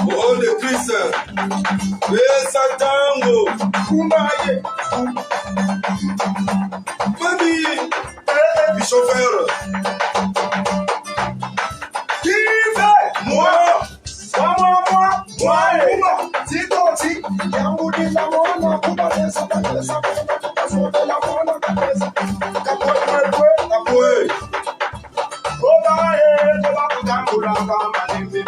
Oh, le Christ, Pesatango, Kumbaye, famille, chauffeur. Qui fait? Moi, Titi, Yamudi la mona, Kuba desa, Sobe la mona, Kabesa, Kapoe. Obaye, Toba Kutambula, Malimbi,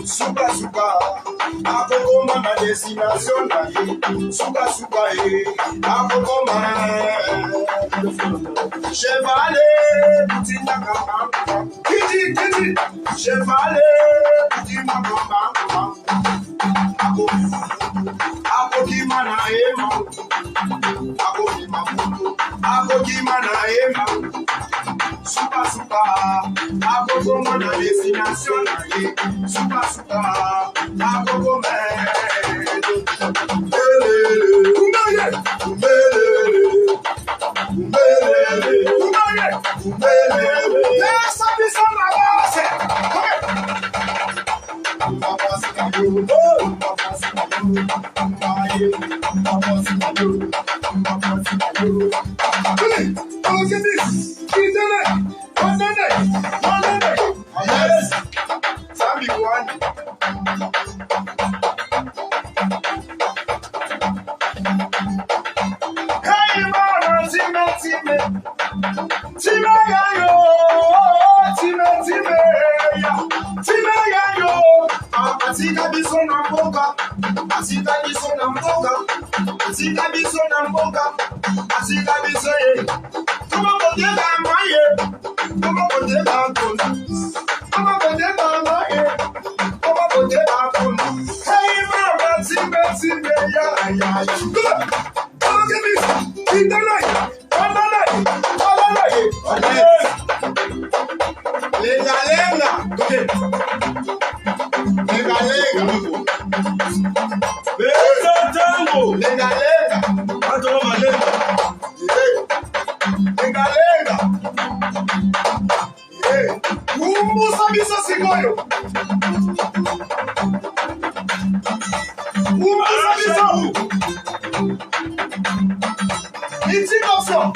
Suka suka, akokoma na destination na ye. Suka suka akokoma. Chevalet, putina kama. Kiti, chevalet, putina kama. Akokima na ema. Akokima na ema. Suka suka, akokoma na destination na ye. Suka suka, akokoma. Kumbaye. Yes, I be some of us. Look at this. He's in it. What's in it? Yes. Sammy one. Hey, mama, time yayo. Asika biso na mboka. Asika biso ye. Tuma koteka maye. Tuma koteka kona. Hey mama, time ya. Look at this. In the night. Lenga. Okay. Pesatango. Lenga. Pato malenga. Lenga. Umbusa bisa sigoyo. It's awesome.